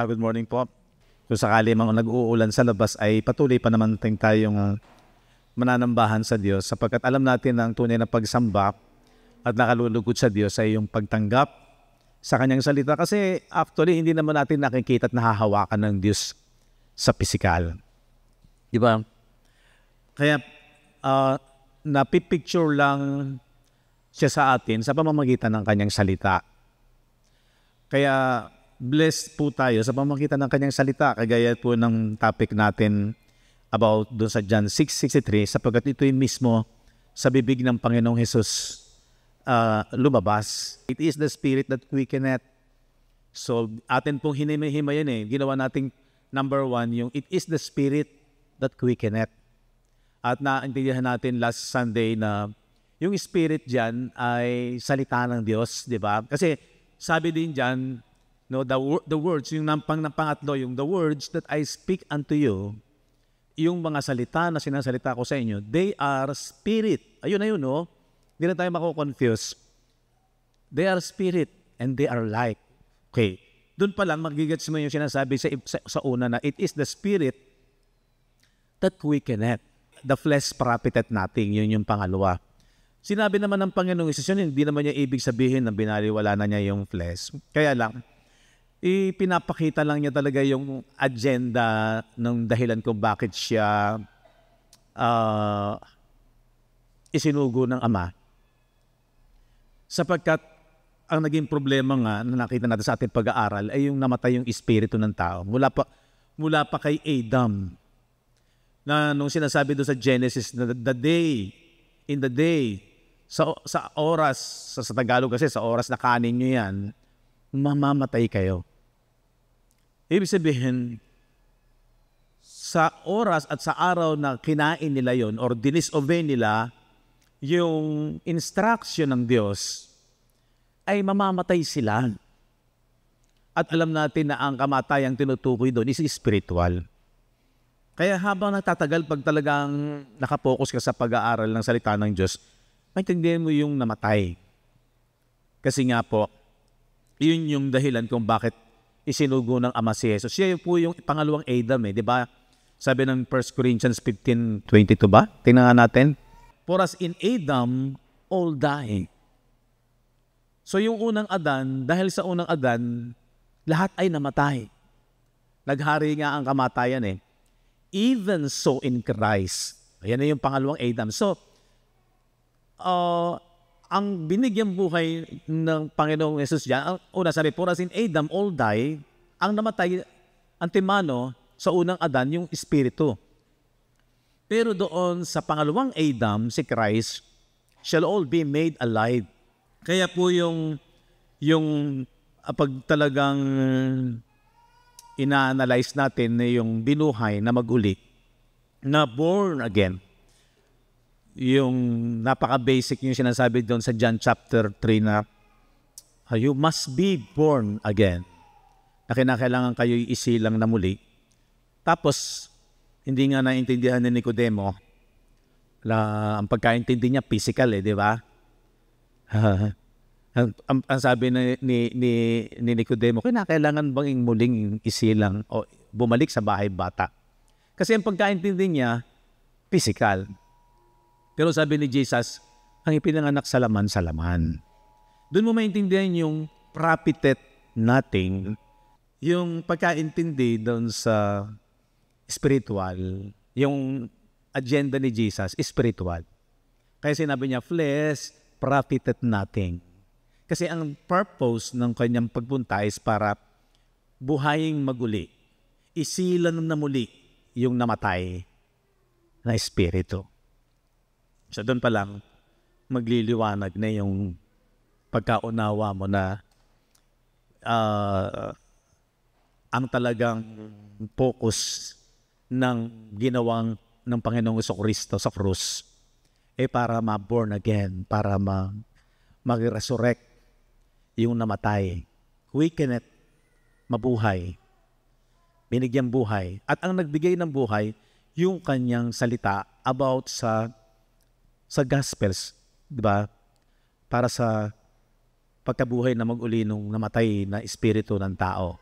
Good morning po. Kung sakali mang nag-uulan sa labas ay patuloy pa naman tayong mananambahan sa Diyos sapagkat alam natin na ang tunay na pagsamba at nakalulugod sa Diyos ay yung pagtanggap sa Kanyang salita. Kasi actually hindi naman natin nakikita at nahahawakan ng Diyos sa pisikal. Di ba? Kaya napipicture lang siya sa atin sa pamamagitan ng Kanyang salita. Kaya blessed po tayo sa pamamagitan ng Kanyang salita, kagaya po ng topic natin about doon sa John 6:63, sapagkat ito'y mismo sa bibig ng Panginoong Hesus lumabas. It is the Spirit that quickeneth. So atin pong hinimayan ginawa nating number 1, yung it is the Spirit that quickeneth. At naintindihan natin last Sunday na yung Spirit dyan ay salita ng Diyos, di ba? Kasi sabi din dyan, no, the words, yung pangatlo, yung the words that I speak unto you, yung mga salita na sinasalita ko sa inyo, they are spirit. Ayun na yun, no? Hindi na tayo mako-confuse. They are spirit and they are life. Okay. Doon pa lang, magigets mo yung sinasabi sa una na it is the Spirit that quickeneth. The flesh profiteth nothing. Yun yung pangalawa. Sinabi naman ng Panginoong Hesus yun, hindi naman niya ibig sabihin na binaliwala na niya yung flesh. Kaya lang, ipinapakita lang niya talaga yung agenda ng dahilan kung bakit siya isinugo ng Ama. Sapagkat ang naging problema nga na nakita natin sa ating pag-aaral ay yung namatay yung espiritu ng tao. Mula pa kay Adam. Na nung sinasabi doon sa Genesis, na in the day, sa oras, sa Tagalog kasi, sa oras na kanin nyo yan, mamamatay kayo. Ibig sabihin, sa oras at sa araw na kinain nila yon or dinisobey nila yung instruction ng Diyos, ay mamamatay sila. At alam natin na ang kamatayang tinutukoy doon is spiritual. Kaya habang nagtatagal, pag talagang nakapokus ka sa pag-aaral ng salita ng Diyos, maintindihan mo yung namatay. Kasi nga po, yun yung dahilan kung bakit isinugo ng Ama si Jesus. Siya po yung pangalawang Adam, di ba? Sabi ng 1 Corinthians 15:22 ba? Tingnan nga natin. For as in Adam, all die. So yung unang Adan, dahil sa unang Adan, lahat ay namatay. Naghari nga ang kamatayan Even so in Christ. Ayan na yung pangalawang Adam. So, ang binigyang buhay ng Panginoong Hesus dyan, ang una sabi, for as in Adam, all die, ang namatay, antemano, sa unang Adan, yung espiritu. Pero doon sa pangalawang Adam, si Christ, shall all be made alive. Kaya po yung pag talagang ina-analyze natin na yung binuhay na mag-uli, na born again, yung napaka-basic yung sinasabi doon sa John chapter 3 na you must be born again. Na kinakailangan kayo isilang na muli. Tapos, hindi nga naintindihan ni Nicodemo ang pagkaintindi niya physical di ba? ang sabi ni Nicodemo, kinakailangan bang muling isilang o bumalik sa bahay bata? Kasi ang pagkaintindi niya, physical. Pero sabi ni Jesus, ang ipinanganak sa laman, sa laman. Doon mo maintindihan yung profited nothing, yung pagkaintindi doon sa spiritual, yung agenda ni Jesus, spiritual. Kaya sinabi niya, flesh profited nothing. Kasi ang purpose ng kanyang pagpunta is para buhayin maguli, isilan na muli yung namatay na espiritu. So doon pa lang, magliliwanag na yung pagkaunawa mo na ang talagang focus ng ginawang ng Panginoong Jesucristo sa krus para ma-born again, para mag-resurrect yung namatay. Quickeneth, mabuhay. binigyang buhay. At ang nagbigay ng buhay, yung kanyang salita about sa Gospels, di ba? Para sa pagkabuhay na mag-uli nung namatay na espiritu ng tao.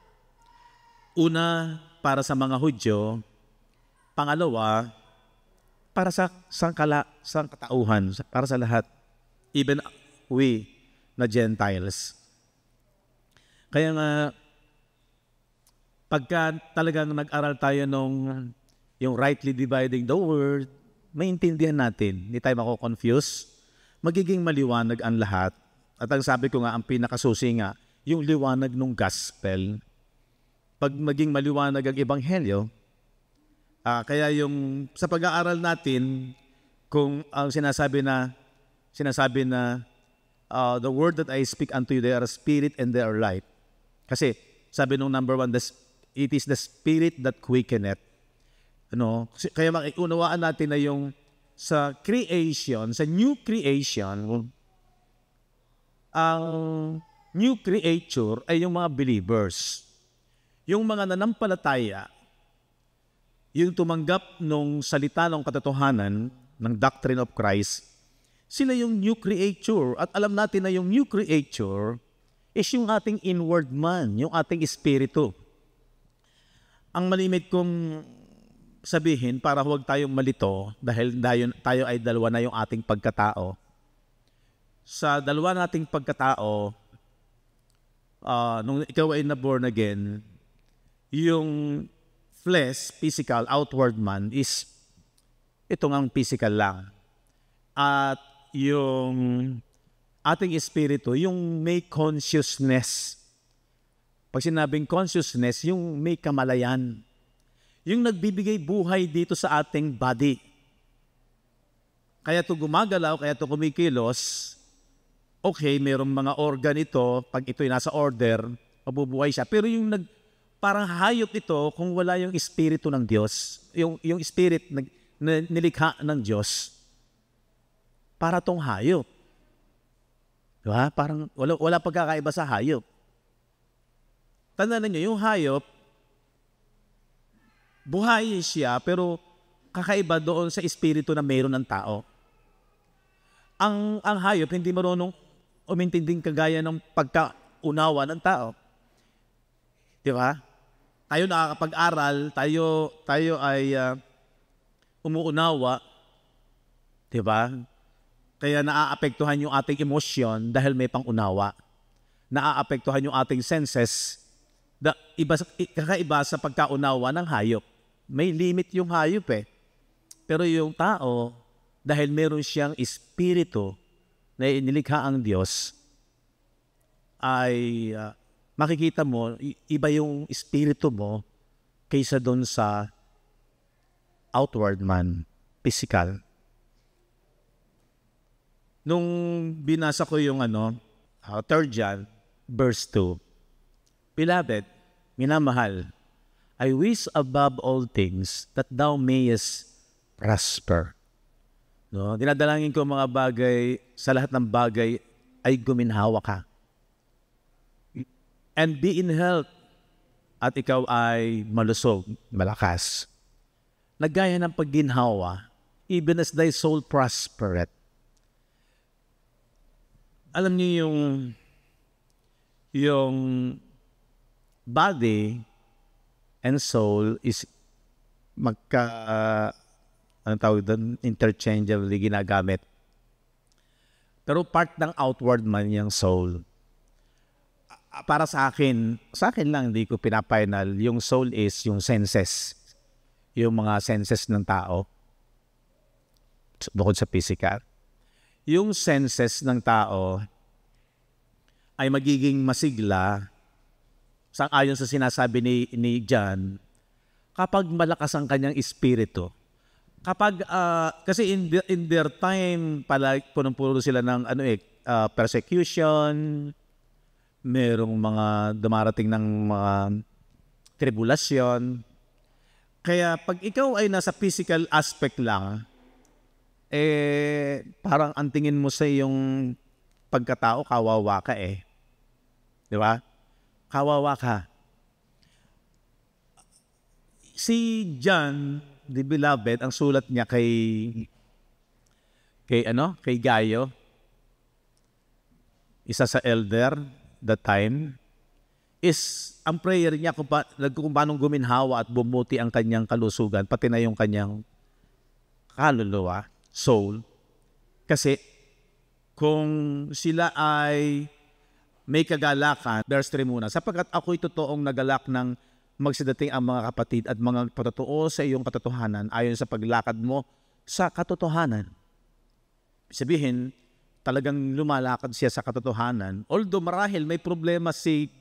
Una, para sa mga Hudyo. Pangalawa, para sa katauhan, para sa lahat. Even we, na Gentiles. Kaya nga, pagka talagang nag-aral tayo nung yung rightly dividing the word, maintindihan natin, hindi tayo mako-confuse, magiging maliwanag ang lahat. At ang sabi ko nga, ang pinakasusi nga, yung liwanag ng gospel. Pag maging maliwanag ang ebanghelyo, kaya yung sa pag-aaral natin, kung ang sinasabi na the word that I speak unto you, they are spirit and they are life. Kasi sabi nung number 1, it is the spirit that quickeneth. Kaya makiunawaan natin na yung sa creation, sa new creation, ang new creature ay yung mga believers. Yung mga nanampalataya, yung tumanggap nung salita ng katotohanan ng doctrine of Christ, sila yung new creature. At alam natin na yung new creature is yung ating inward man, yung ating espiritu. Ang malimit kong sabihin para huwag tayong malito dahil tayo ay dalawa na yung ating pagkatao. Sa dalawa nating pagkatao, nung ikaw ay na-born again, yung flesh, physical, outward man is ito ngang physical lang. At yung ating espiritu, yung may consciousness. Pag sinabing consciousness, yung may kamalayan. Yung nagbibigay buhay dito sa ating body. Kaya ito gumagalaw, kaya ito kumikilos. Okay, mayroong mga organ ito, pag ito'y nasa order, mabubuhay siya. Pero yung parang hayop ito kung wala yung espiritu ng Diyos. Yung spirit na nilikha ng Diyos. Para tong hayop. Diba? Parang wala pagkakaiba sa hayop. Tandaan niyo, yung hayop, buhay siya, pero kakaiba doon sa espiritu na mayroon ng tao. Ang hayop, hindi marunong umintinding kagaya ng pagkaunawa ng tao. Di ba? Tayo nakakapag-aral, tayo ay umuunawa. Di ba? Kaya naaapektuhan yung ating emosyon dahil may pangunawa. Naaapektuhan yung ating senses. Kakaiba sa pagkaunawa ng hayop. May limit yung hayop eh. Pero yung tao, dahil meron siyang espiritu na inilikha ang Diyos, ay makikita mo, iba yung espiritu mo kaysa doon sa outward man, physical. Nung binasa ko yung 3 John, verse 2, Beloved, minamahal, I wish above all things that thou mayest prosper. No? Dinadalangin ko mga bagay, sa lahat ng bagay ay guminhawa ka. And be in health, at ikaw ay malusog, malakas. Nagaya ng pagginhawa, even as thy soul prospereth. Alam niyo yung body and soul is interchangeably ginagamit. Pero part ng outward man yung soul. Para sa akin lang, hindi ko pinafinal, yung soul is yung senses. Yung mga senses ng tao. Bukod sa physical. Yung senses ng tao ay magiging masigla ayon sa sinasabi ni John, kapag malakas ang kanyang espiritu. Kapag, kasi in their time, punong-puno sila ng persecution, merong mga dumarating ng mga tribulasyon. Kaya pag ikaw ay nasa physical aspect lang, parang ang tingin mo sa iyong pagkatao, kawawa ka eh. Di ba? Kawawa ka. Si John, the beloved, ang sulat niya kay Gayo, isa sa elder that time, is ang prayer niya kung paano guminhawa at bumuti ang kanyang kalusugan, pati na yung kanyang kaluluwa, soul. Kasi kung sila ay may kagalakan, verse 3 muna, sapagkat ako'y totoong nagalak ng magsidating ang mga kapatid at mga patotoo sa iyong katotohanan ayon sa paglakad mo sa katotohanan. Sabihin, talagang lumalakad siya sa katotohanan. Although marahil may problema si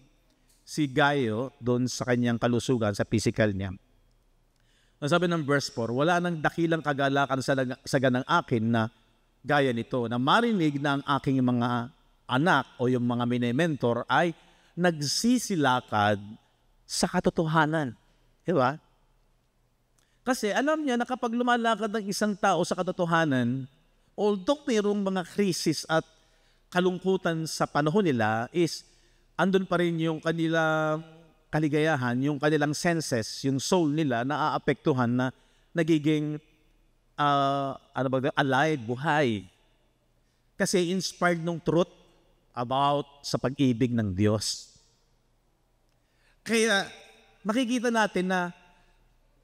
Gayo doon sa kanyang kalusugan, sa physical niya. Ang sabi ng verse 4, wala nang dakilang kagalakan sa ganang akin na gaya nito, na marinig na ang aking mga anak o yung mga mini-mentor ay nagsisilakad sa katotohanan. Diba? Kasi alam niya na kapag lumalakad ng isang tao sa katotohanan, although mayroong mga krisis at kalungkutan sa panahon nila, is andun pa rin yung kanilang kaligayahan, yung kanilang senses, yung soul nila na aapektuhan, na nagiging alive, buhay. Kasi inspired ng truth about sa pag-ibig ng Diyos. Kaya makikita natin na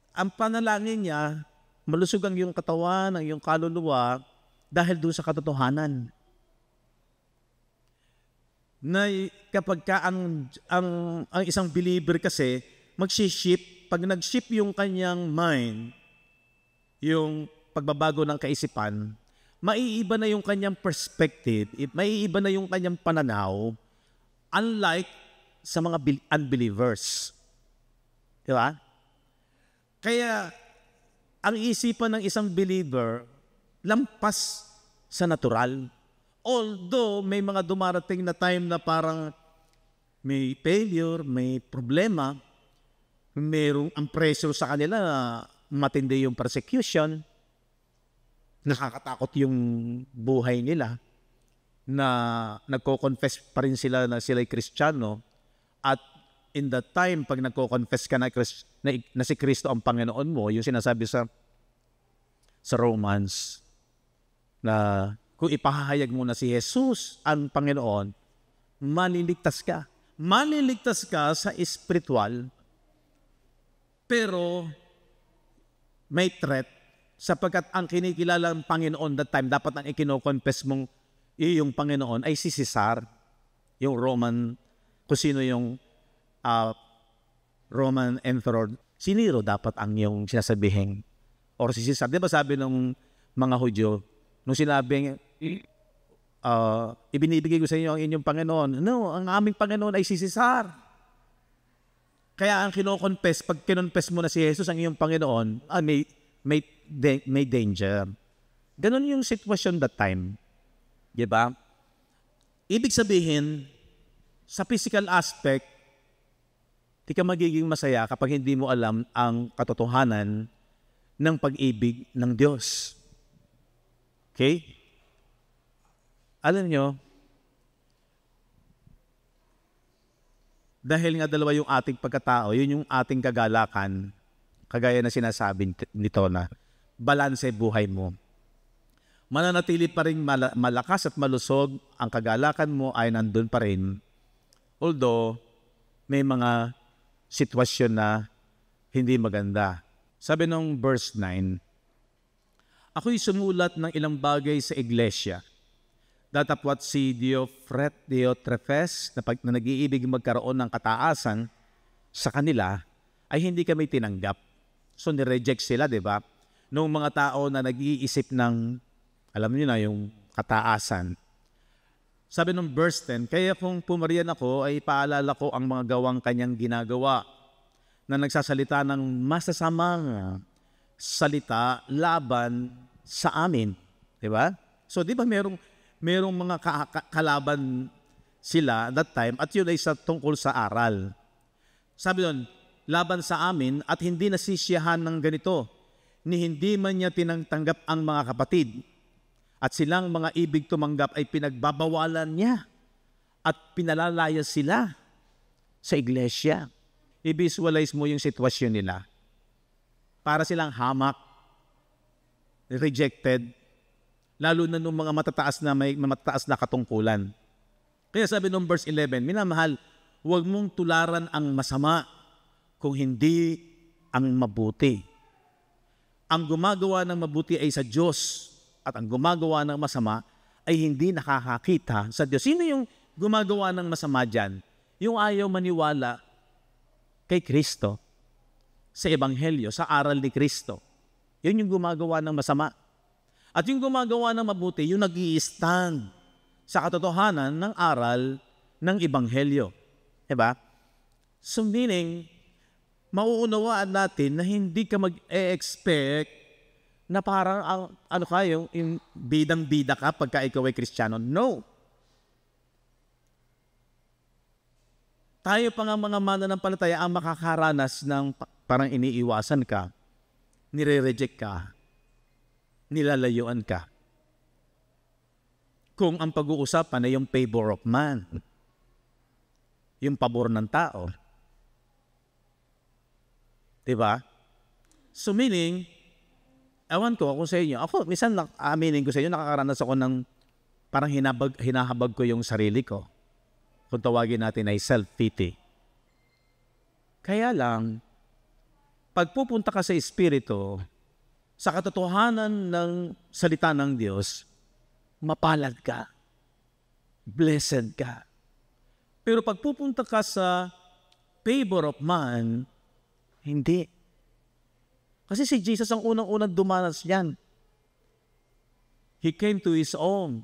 ang panalangin niya, malusog ang iyong katawan, ang iyong kaluluwa, dahil doon sa katotohanan. Na kapag ang isang believer kasi magsiship, pag nag-ship yung kanyang mind, yung pagbabago ng kaisipan, maiiba na yung kanyang perspective, maiiba na yung kanyang pananaw, unlike sa mga unbelievers. Di ba? Kaya ang isipan ng isang believer lampas sa natural. Although may mga dumarating na time na parang may failure, may problema, mayroong ang pressure sa kanila, matindi yung persecution, nakakatakot yung buhay nila, na nagko-confess pa rin sila na sila'y Kristiyano, at in that time, pag nagko-confess ka na si Kristo ang Panginoon mo, yung sinasabi sa Romans, na kung ipahahayag mo na si Jesus ang Panginoon, maliligtas ka. Maliligtas ka sa spiritual, pero may threat, sapagkat ang kinikilala ng Panginoon that time, dapat ang ikino-confess mong iyong Panginoon ay si Caesar, yung Roman, kung sino yung Roman Emperor. Si Nero dapat ang yung sinasabihin, or si Caesar. Di ba sabi ng mga Hudyo, nung sinabing, ibinibigay ko sa inyo ang inyong Panginoon. No, ang aming Panginoon ay si Caesar. Kaya ang kino-confess, pag kinonfess mo na si Jesus ang iyong Panginoon, may danger. Ganon yung sitwasyon that time. Diba? Ibig sabihin, sa physical aspect, di ka magiging masaya kapag hindi mo alam ang katotohanan ng pag-ibig ng Diyos. Okay? Alam nyo, dahil nga dalawa yung ating pagkatao, yun yung ating kagalakan, kagaya na sinasabi nito na, balanse buhay mo. Mananatili pa rin malakas at malusog, ang kagalakan mo ay nandun pa rin. Although, may mga sitwasyon na hindi maganda. Sabi nung verse 9, ako'y sumulat ng ilang bagay sa iglesia. Datapwat si Diotrephes na nag-iibig magkaroon ng kataasan sa kanila ay hindi kami tinanggap. So nireject sila, di ba? Nung mga tao na nag-iisip ng, alam niyo na, yung kataasan. Sabi nung verse 10, kaya kung pumarian ako ay paalala ko ang mga gawang kanyang ginagawa na nagsasalita ng masasamang salita laban sa amin. Di ba? So di ba merong mga kalaban sila that time at yun ay tungkol sa aral. Sabi doon, laban sa amin at hindi nasisiyahan ng ganito, ni hindi man niya tinangtanggap ang mga kapatid at silang mga ibig tumanggap ay pinagbabawalan niya at pinalalaya sila sa iglesia. I-visualize mo yung sitwasyon nila. para silang hamak, rejected, lalo na nung mga matataas na katungkulan. Kaya sabi nung verse 11, minamahal, huwag mong tularan ang masama kung hindi ang mabuti. Ang gumagawa ng mabuti ay sa Diyos at ang gumagawa ng masama ay hindi nakakakita sa Diyos. Sino yung gumagawa ng masama dyan? Yung ayaw maniwala kay Kristo, sa Ebanghelyo, sa aral ni Kristo. Yun yung gumagawa ng masama. At yung gumagawa ng mabuti, yung nag-i-stand sa katotohanan ng aral ng Ebanghelyo. Diba? So meaning, mauunawaan natin na hindi ka mag-e-expect na parang, yung bidang-bida ka pagka ikaw ay Kristiyano. No. Tayo pa nga mga mananampalataya ang makakaranas ng parang iniiwasan ka, nire-reject ka, nilalayuan ka. Kung ang pag-uusapan ay yung favor of man, yung pabor ng tao. Diba? So meaning, ewan ko kung sa inyo, ako, minsan aminin ko sa inyo, nakakaranas ako ng parang hinahabag ko yung sarili ko. Kung tawagin natin ay self-pity. Kaya lang, pag pupunta ka sa Espiritu, sa katotohanan ng salita ng Diyos, mapalad ka. Blessed ka. Pero pag pupunta ka sa favor of man, hindi. Kasi si Jesus ang unang-unang dumanas yan. He came to His own,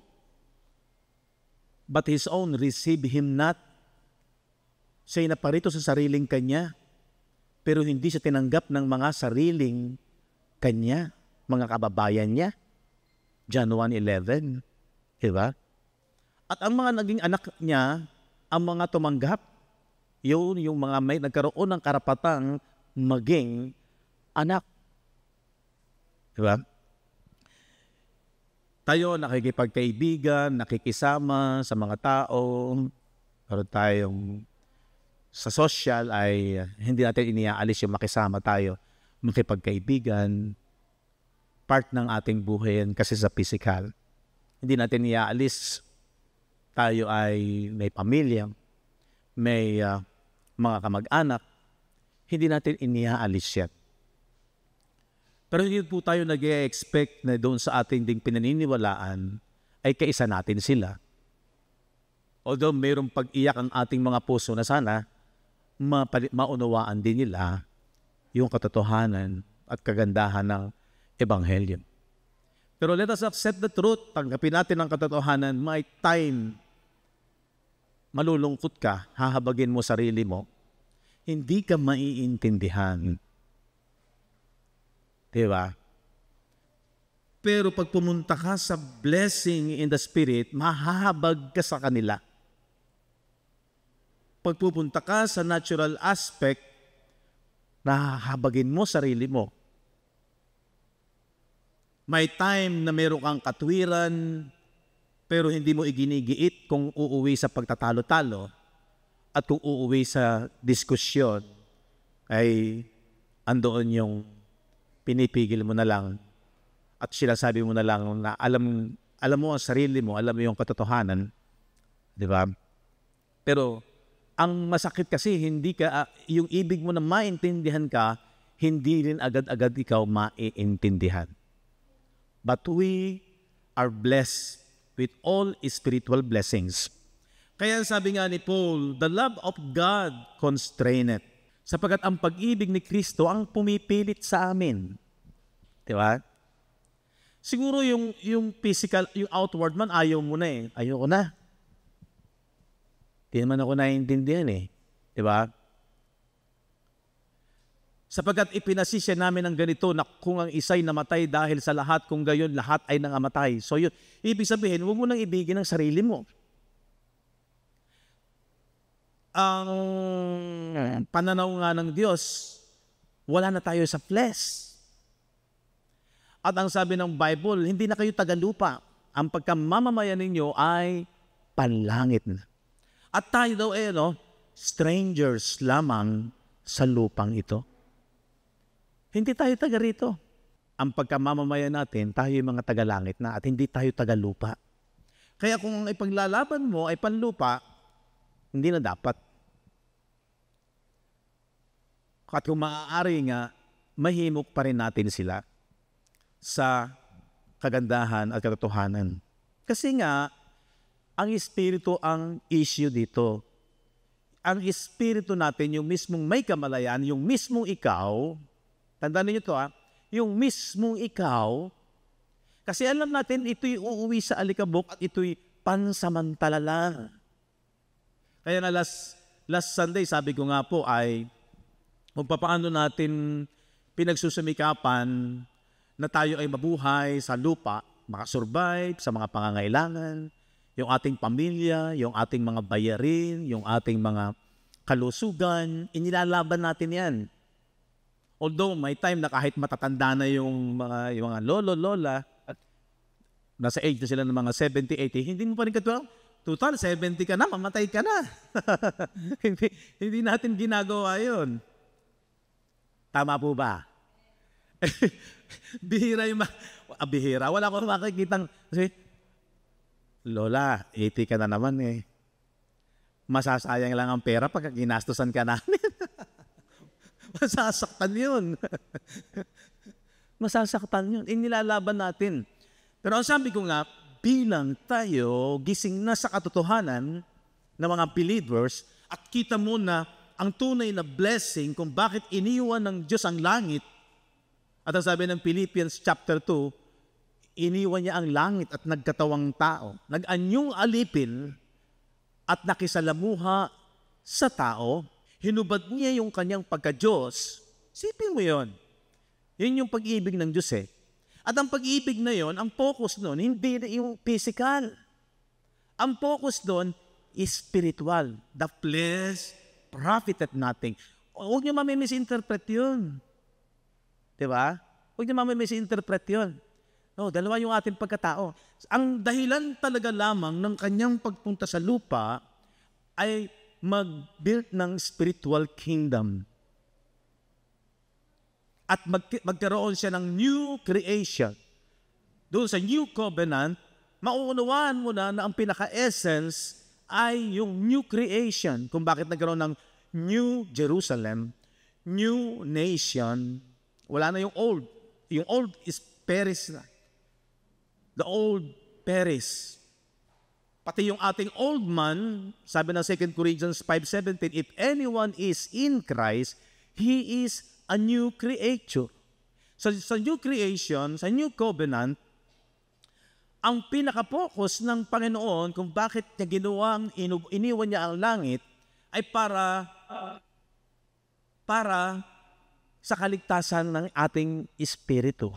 but His own received Him not. Siya'y naparito sa sariling Kanya, pero hindi siya tinanggap ng mga sariling Kanya, mga kababayan niya. John 1:11. Diba? At ang mga naging anak niya, ang mga tumanggap, yun yung mga may nagkaroon ng karapatang maging anak. Diba? Tayo nakikipagkaibigan, nakikisama sa mga tao, pero tayong sa social ay hindi natin iniaalis yung makisama tayo, makipagkaibigan, part ng ating buhay yan kasi sa physical. Hindi natin iniaalis tayo ay may pamilya, may mga kamag-anak, hindi natin iniaalis yan. Pero hindi po tayo nag-e-expect na doon sa ating ding pinaniniwalaan ay kaisa natin sila. Although mayroong pag-iyak ang ating mga puso na sana maunawaan din nila yung katotohanan at kagandahan ng Ebanghelyo. Pero let us accept the truth. Tanggapin natin ang katotohanan. May time, malulungkot ka, hahabagin mo sarili mo, hindi ka maiintindihan. Diba? Pero pag pumunta ka sa blessing in the Spirit, mahahabag ka sa kanila. Pag pupunta ka sa natural aspect, nahahabagin mo sarili mo. May time na meron kang katwiran, pero hindi mo iginigiit kung uuwi sa pagtatalo-talo at kung uuwi sa diskusyon, ay andoon yung pinipigil mo na lang at sinasabi mo na lang na alam mo ang sarili mo, alam mo yung katotohanan, di ba? Pero ang masakit kasi hindi ka yung ibig mo na maintindihan ka, hindi rin agad-agad ikaw maiintindihan. But we are blessed with all spiritual blessings. Kaya sabi nga ni Paul, the love of God constraineth. Sapagkat ang pag-ibig ni Kristo ang pumipilit sa amin. Di ba? Siguro yung physical, yung outward man, ayaw mo na eh. Ayoko na. Di naman ako naiintindihan eh. Di ba? Sapagkat ipinasisya namin ng ganito na kung ang isa'y namatay dahil sa lahat, kung gayon lahat ay nangamatay. So yun, ibig sabihin, huwag mo nang ibigin ang sarili mo. Ang pananaw nga ng Diyos, wala na tayo sa flesh. At ang sabi ng Bible, hindi na kayo tagalupa. Ang pagkamamamayan ninyo ay panlangit na. At tayo daw strangers lamang sa lupang ito. Hindi tayo taga rito. Ang pagkamamamayan natin, tayo yung mga taga-langit na at hindi tayo taga-lupa. Kaya kung ang ipaglalaban mo ay panlupa, hindi na dapat. At kung maaari nga, mahimok pa rin natin sila sa kagandahan at katotohanan. Kasi nga, ang Espiritu ang issue dito. Ang Espiritu natin, yung mismong may kamalayan, yung mismong ikaw, tandaan niyo ito yung mismong ikaw, kasi alam natin ito'y uuwi sa alikabok at ito'y pansamantala lang. Kaya na last Sunday, sabi ko nga po ay kung paano natin pinagsusumikapan na tayo ay mabuhay sa lupa, makasurvive sa mga pangangailangan, yung ating pamilya, yung ating mga bayarin, yung ating mga kalusugan, inilalaban natin yan. Although may time na kahit matatanda na yung mga lolo-lola, at nasa age na sila ng mga 70, 80, hindi mo pa rin katuwa, total 70 ka na, mamatay ka na. hindi natin ginagawa yun. Tama po ba? Bihira. Wala akong makikitang, kasi, Lola, 80 ka na naman eh. Masasayang lang ang pera pagka ginastusan ka namin. Masasaktan yun. Masasaktan yun. Inilalaban natin. Pero ang sabi ko nga, bilang tayo gising na sa katotohanan ng mga believers at kita mo na ang tunay na blessing kung bakit iniwan ng Diyos ang langit. At ang sabi ng Philippians chapter 2, iniwan niya ang langit at nagkatawang tao. Nag-anyong alipin at nakisalamuha sa tao. Hinubad niya yung kanyang pagka-Diyos. Sipin mo yon. Yun yung pag-ibig ng Diyos eh. At ang pag-ibig na yon, ang focus doon, hindi yung physical. Ang focus doon is spiritual. The flesh profited nothing. Huwag niyo mami-misinterpret yun. Diba? Huwag niyo mami-misinterpret yun. No, dalawa yung ating pagkatao. Ang dahilan talaga lamang ng kanyang pagpunta sa lupa ay mag-build ng spiritual kingdom. At magkaroon siya ng new creation. Doon sa new covenant, mauunawaan mo na ang pinaka-essence ay yung new creation. Kung bakit nagkaroon ng New Jerusalem, new nation, wala na yung old. Yung old is perished na. The old perished. Pati yung ating old man, sabi ng 2 Corinthians 5:17, if anyone is in Christ, he is a new creature. Sa new creation, sa new covenant, ang pinaka-focus ng Panginoon kung bakit niya iniwan niya ang langit ay para sa kaligtasan ng ating espiritu.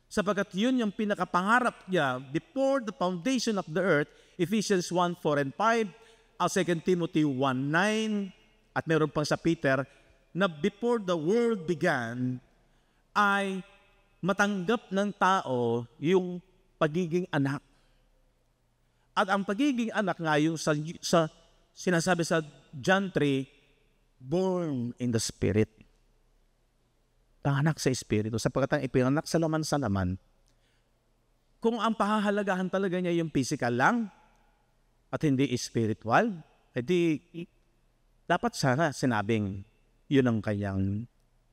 Sapagkat yun yung pinakapangarap niya before the foundation of the earth, Ephesians 1:4 and 5, 2 Timothy 1:9, at meron pang sa Peter, na before the world began, ay matanggap ng tao yung pagiging anak. At ang pagiging anak nga yung sa sinasabi sa John 3, born in the Spirit. Panganak sa Espiritu. Sapagkat ang ipinanak sa laman, kung ang pahahalagahan talaga niya yung physical lang at hindi spiritual, edi dapat sana sinabing yun ang kanyang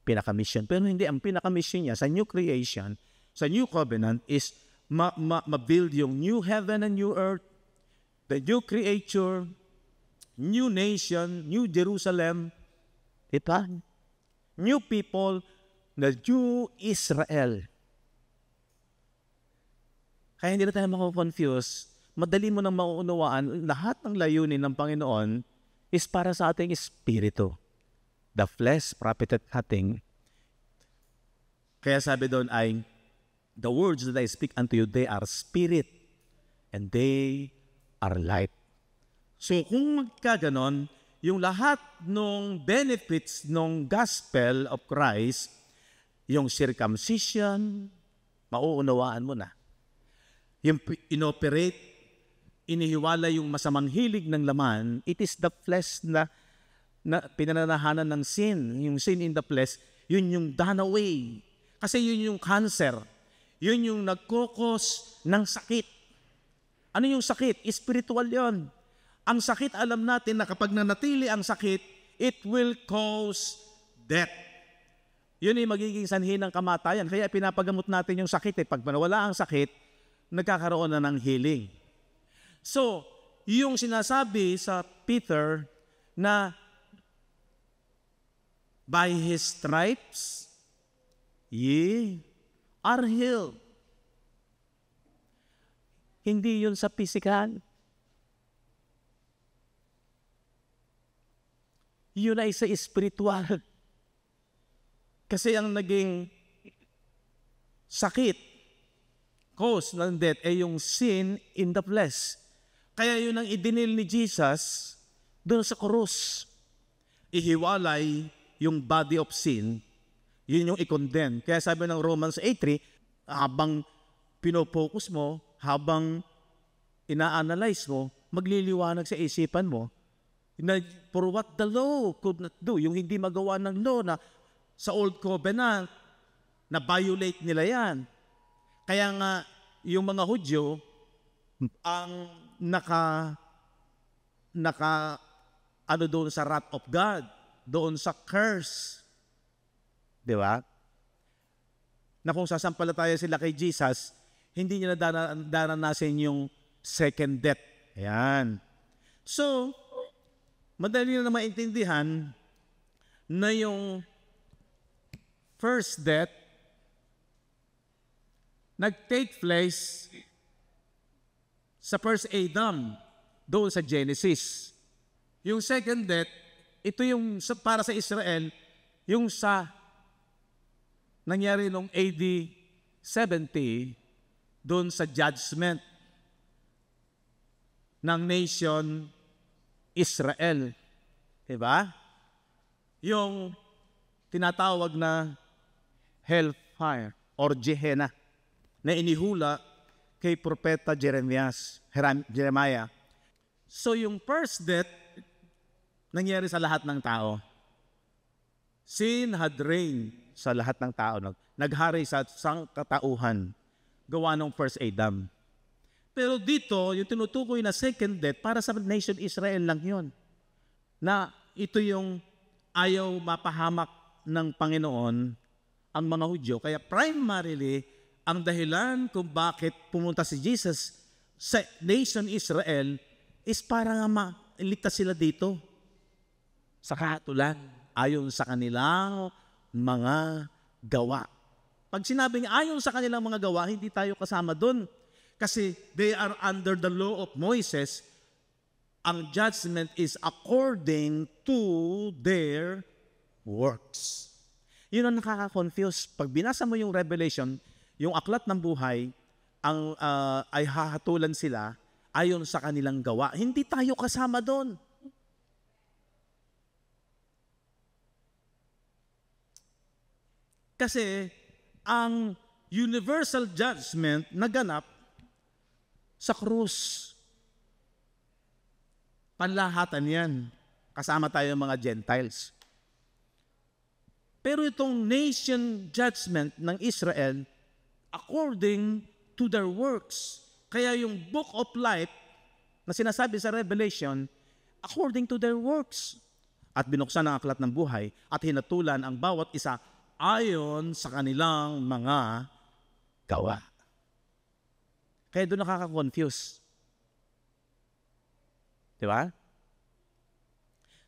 pinaka-mission. Pero hindi, ang pinaka-mission niya sa new creation, sa new covenant is ma-build yung new heaven and new earth, the new creature, new nation, new Jerusalem, diba? New people, the new Israel. Kaya hindi na tayo mako-confuse. Madali mo nang mauunawaan, lahat ng layunin ng Panginoon is para sa ating espiritu. The flesh profited nothing. Kaya sabi doon ay, the words that I speak unto you, they are spirit, and they are light. So kung magkaganon, yung lahat ng benefits ng gospel of Christ, yung circumcision, mauunawaan mo na. Yung inoperate, inihiwala yung masamang hilig ng laman, it is the flesh na pinananahanan ng sin. Yung sin in the flesh, Yun yung done away. Kasi yun yung cancer. Yun yung nagkokos ng sakit. Ano yung sakit? Spiritual yon. Ang sakit, alam natin na kapag nanatili ang sakit, it will cause death. Yun ay magiging sanhi ng kamatayan. Kaya pinapagamot natin yung sakit. Pag nawala ang sakit, nagkakaroon na ng healing. So, yung sinasabi sa Peter na by His stripes, ye are healed. Hindi yun sa physical. Yun ay sa spiritual. Kasi ang naging sakit, cause ng death, ay yung sin in the flesh. Kaya yun ang idinil ni Jesus doon sa krus. Ihiwalay yung body of sin, yun yung i-condemn. Kaya sabi ng Romans 8:3, habang pinopokus mo, habang ina-analyze mo, magliliwanag sa isipan mo, na for what the law could not do, yung hindi magawa ng law na sa Old Covenant, na violate nila yan. Kaya nga, yung mga Hudyo, ang ano doon sa wrath of God, doon sa curse. Di ba? Na kung sasampalataya sila kay Jesus, hindi nila daranasin yung second death. Ayan. So, madali na maintindihan na yung first death nag-take place sa first Adam, doon sa Genesis. Yung second death, ito yung para sa Israel, yung sa nangyari noong AD 70, doon sa judgment ng nation Israel. Diba? Yung tinatawag na hellfire or Gehenna na inihula kay Propeta Jeremiah. So yung first death, nangyari sa lahat ng tao. Sin had reigned sa lahat ng tao. Naghari sa sangkatauhan. Gawa ng first Adam. Pero dito, yung tinutukoy na second death, para sa nation Israel lang yun. Na ito yung ayaw mapahamak ng Panginoon ang mga Hudyo. Kaya primarily, ang dahilan kung bakit pumunta si Jesus sa nation Israel is para nga mailigtas sila dito sa kahatulan ayon sa kanilang mga gawa. Pag sinabing ayon sa kanilang mga gawa, hindi tayo kasama doon. Kasi they are under the law of Moses. Ang judgment is according to their works. Yun ang nakaka-confuse. Pag binasa mo yung Revelation, yung aklat ng buhay, ay hahatulan sila ayon sa kanilang gawa. Hindi tayo kasama doon. Kasi ang universal judgment naganap sa krus. Panlahatan yan. Kasama tayo mga Gentiles. Pero itong nation judgment ng Israel, according to their works. Kaya yung book of life na sinasabi sa Revelation, according to their works. At binuksan ang aklat ng buhay at hinatulan ang bawat isa ayon sa kanilang mga gawa. Kaya doon nakaka-confuse. Di ba?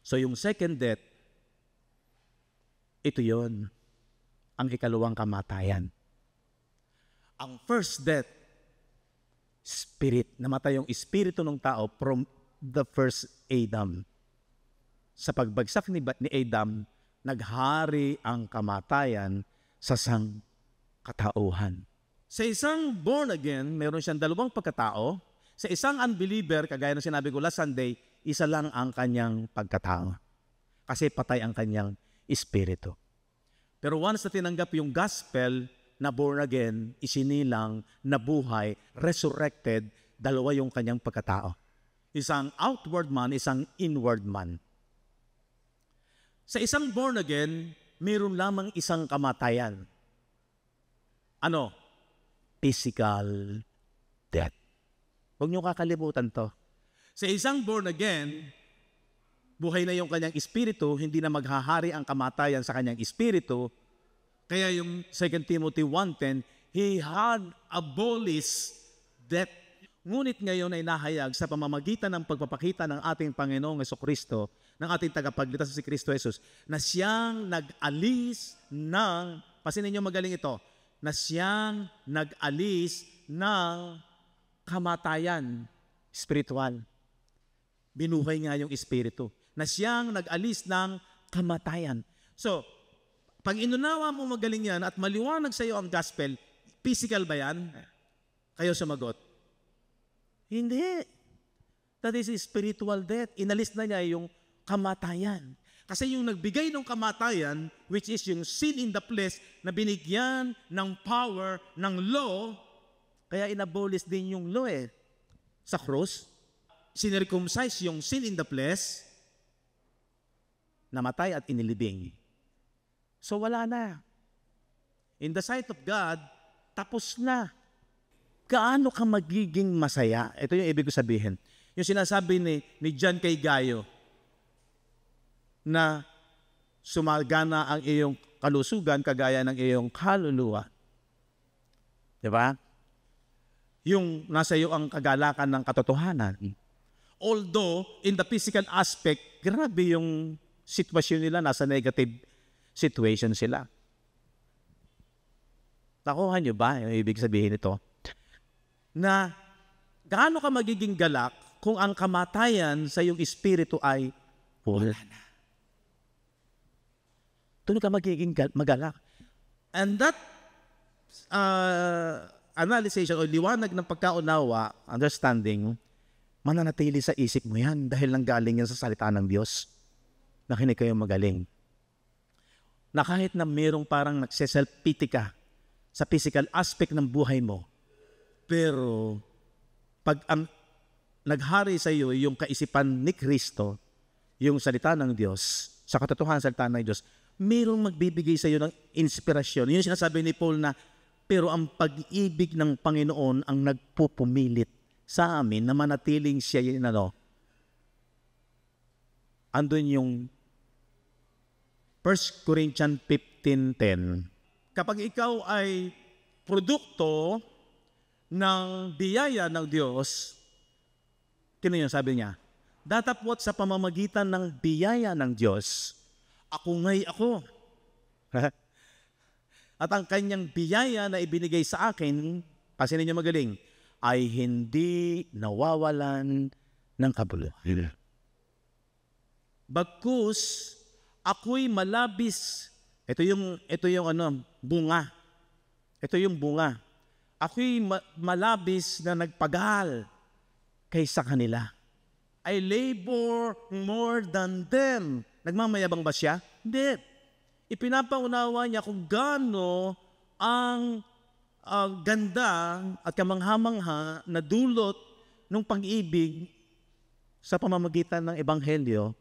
So yung second death, ito yon ang ikalawang kamatayan. Ang first death, spirit. Namatay yung espiritu ng tao from the first Adam. Sa pagbagsak ni Adam, naghari ang kamatayan sa sangkatauhan. Sa isang born again, meron siyang dalawang pagkatao. Sa isang unbeliever, kagaya ng sinabi ko last Sunday, isa lang ang kanyang pagkatao. Kasi patay ang kanyang espiritu. Pero once na tinanggap yung gospel na born again, isinilang, nabuhay, resurrected, dalawa yung kanyang pagkatao. Isang outward man, isang inward man. Sa isang born again, mayroon lamang isang kamatayan. Ano? Physical death. Huwag niyo kakalimutan to. Sa isang born again, buhay na yung kanyang espiritu, hindi na maghahari ang kamatayan sa kanyang espiritu. Kaya yung 2 Timothy 1:10, He had abolished death. Ngunit ngayon ay nahayag sa pamamagitan ng pagpapakita ng ating Panginoong Jesucristo, ng ating tagapagligtas si Kristo Jesus, na siyang nag-alis ng, pasinin niyo magaling ito, na siyang nag-alis ng kamatayan spiritual. Binuhay nga yung espiritu. Na siyang nag-alis ng kamatayan. So, pag inunawa mo magaling yan at maliwanag sa iyo ang gospel, physical ba yan? Kayo sumagot. Hindi. That is spiritual death. Inalis na niya yung kamatayan. Kasi yung nagbigay ng kamatayan, which is yung sin in the flesh, na binigyan ng power, ng law, kaya inabolish din yung law sa cross. Sinircumcise yung sin in the flesh, namatay at inilibing. So wala na. In the sight of God, tapos na. Gaano ka magiging masaya? Ito yung ibig ko sabihin. Yung sinasabi ni John kay Gayo, na sumagana ang iyong kalusugan kagaya ng iyong kaluluwa. Diba? Yung nasa iyo ang kagalakan ng katotohanan. Although, in the physical aspect, grabe yung sitwasyon nila, nasa negative situation sila. Nakuha niyo ba yung ibig sabihin nito? Na gaano ka magiging galak kung ang kamatayan sa iyong espiritu ay wala na. Doon ka magiging magalak. And that analysis o liwanag ng pagkaunawa, understanding, mananatili sa isip mo yan dahil nanggaling yan sa salita ng Diyos. Nakinig kayo magaling. Na kahit na mayroong parang nagseself-pity ka sa physical aspect ng buhay mo, pero pag naghari sa iyo yung kaisipan ni Kristo, yung salita ng Diyos, sa katotohanan ng salita ng Diyos, mayroong magbibigay sa iyo ng inspirasyon. Yun yung sinasabi ni Paul na, pero ang pag-ibig ng Panginoon ang nagpupumilit sa amin na manatiling siya yun, andun yung 1 Corinthians 15:10. Kapag ikaw ay produkto ng biyaya ng Diyos, kino yun sabi niya? Datapwat sa pamamagitan ng biyaya ng Diyos, ako ngay ako. At ang kanyang biyaya na ibinigay sa akin, pasinin niyo magaling, ay hindi nawawalan ng kabuluhan. Bagkus, ako'y malabis. Ito yung bunga. Ito yung bunga. Ako'y malabis na nagpagal kaysa kanila. I labor more than them. Nagmamayabang ba siya? Hindi. Ipinapaunawa niya kung gaano ang ganda at kamangha-mangha na dulot ng pag-ibig sa pamamagitan ng Ebanghelyo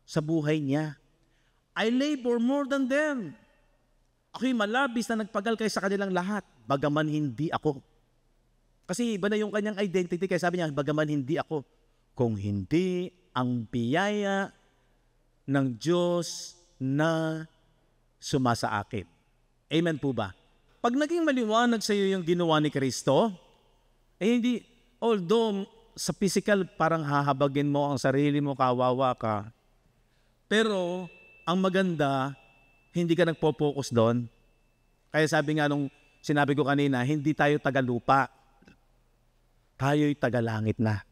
sa buhay niya. I labor more than them. Ako'y malabis na nagpagal kaysa kanilang lahat, bagaman hindi ako. Kasi iba na yung kanyang identity, kaya sabi niya, bagaman hindi ako. Kung hindi ang biyaya ng Diyos na sumasa akin. Amen po ba? Pag naging maliwanag sa iyo yung ginawa ni Kristo, hindi, although sa physical parang hahabagin mo ang sarili mo, kawawa ka, pero ang maganda, hindi ka nagpo-focus doon. Kaya sabi nga nung sinabi ko kanina, hindi tayo taga-lupa. Tayo'y taga-langit na.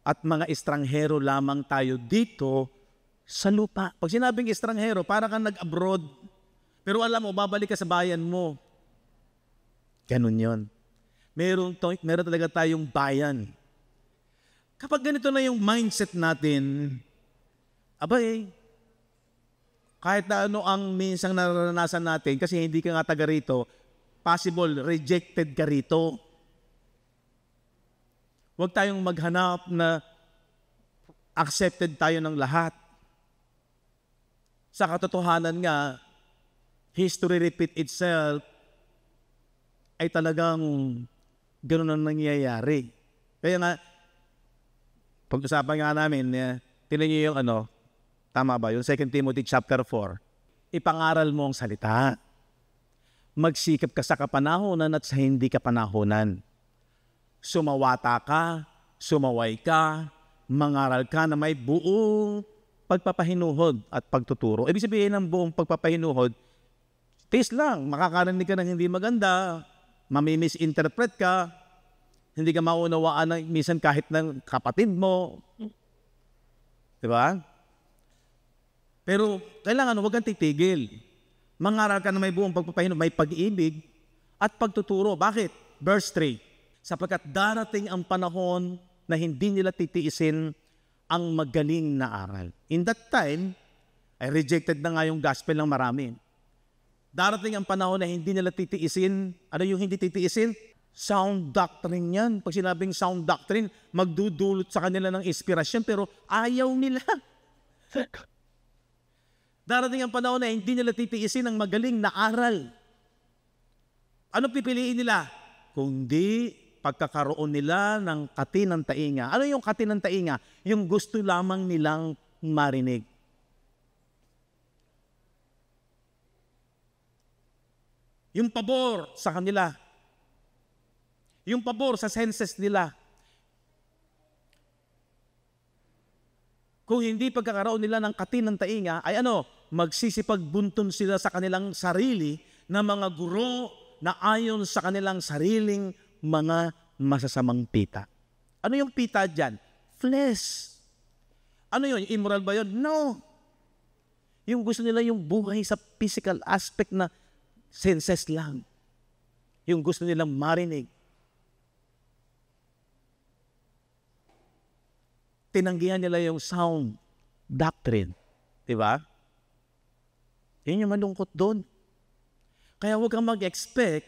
At mga estranghero lamang tayo dito sa lupa. Pag sinabing estranghero, para kang nag-abroad. Pero alam mo, babalik ka sa bayan mo. Ganun yon. Meron talaga tayong bayan. Kapag ganito na yung mindset natin, abay, kahit na ano ang minsang naranasan natin, kasi hindi ka nga taga rito, possible, rejected ka rito. Huwag tayong maghanap na accepted tayo ng lahat. Sa katotohanan nga, history repeat itself, ay talagang gano'n ang nangyayari. Kaya nga, pag-usapan nga namin, tinan niyo yung tama ba? Yung 2 Timothy chapter 4. Ipangaral mo ang salita. Magsikap ka sa kapanahonan at sa hindi kapanahonan. Sumawata ka, sumaway ka, mangaral ka na may buong pagpapahinuhod at pagtuturo. Ibig sabihin ng buong pagpapahinuhod, taste lang, makakarinig ka ng hindi maganda, mamimisinterpret ka, hindi ka maunawaan ng minsan kahit ng kapatid mo. Diba? Pero kailangan huwag kang titigil. Mangaral ka na may buong pagpapahinuhod, may pag-ibig at pagtuturo. Bakit? Verse 3. Sapagkat darating ang panahon na hindi nila titiisin ang magaling na aral. In that time, ay rejected na nga yung gospel ng marami. Darating ang panahon na hindi nila titiisin. Ano yung hindi titiisin? Sound doctrine yan. Pag sinabing sound doctrine, magdudulot sa kanila ng inspirasyon pero ayaw nila. Darating ang panahon na hindi nila titiisin ang magaling na aral. Ano pipiliin nila? Kundi pagkakaroon nila ng katinang tainga. Ano yung katinang tainga? Yung gusto lamang nilang marinig. Yung pabor sa kanila. Yung pabor sa senses nila. Kung hindi pagkakaroon nila ng katinang tainga, ay magsisipagbuntun sila sa kanilang sarili na mga guro na ayon sa kanilang sariling mga masasamang pita. Ano yung pita dyan? Flesh. Ano yun? Immoral ba yun? No. Yung gusto nila yung buhay sa physical aspect na senses lang. Yung gusto nilang marinig. Tinanggihan nila yung sound doctrine. Diba? Yun yung malungkot doon. Kaya huwag kang mag-expect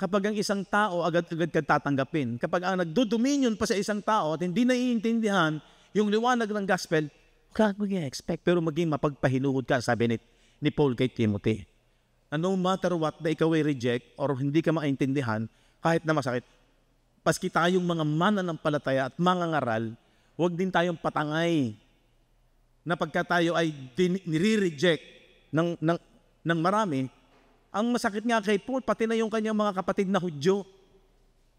kapag ang isang tao agad-agad ka tatanggapin. Kapag ang nagdo-dominion pa sa isang tao at hindi naiintindihan yung liwanag ng gospel, huwag kang mag-expect. Pero maging mapagpahinuhod ka, sabi ni Paul kay Timothy. Na no matter what na ikaw ay reject or hindi ka maintindihan, kahit na masakit, paski tayong mga mananampalataya at mga ngaral, huwag din tayong patangay na pagka tayo ay nire-reject ng marami. Ang masakit nga kay Paul, pati na yung kanyang mga kapatid na Hudyo,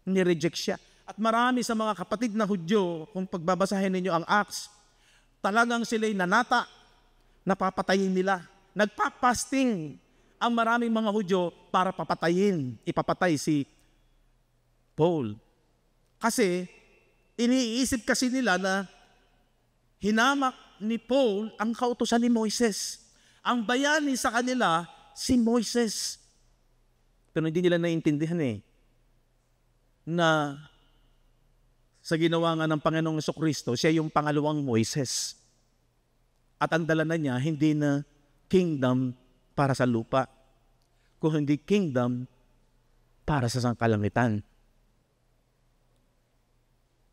nireject siya. At marami sa mga kapatid na Hudyo, kung pagbabasahin ninyo ang Acts, talagang sila'y nanata, napapatayin nila. Nagpapasting ang maraming mga Hudyo para ipapatay si Paul. Kasi, iniisip kasi nila na hinamak ni Paul ang kautusan ni Moises. Ang bayani sa kanila, si Moises. Pero hindi nila naiintindihan na sa ginawa nga ng Panginoong Jesucristo, siya yung pangalawang Moises. At ang dala na niya, hindi na kingdom para sa lupa, kundi kingdom para sa sangkalangitan.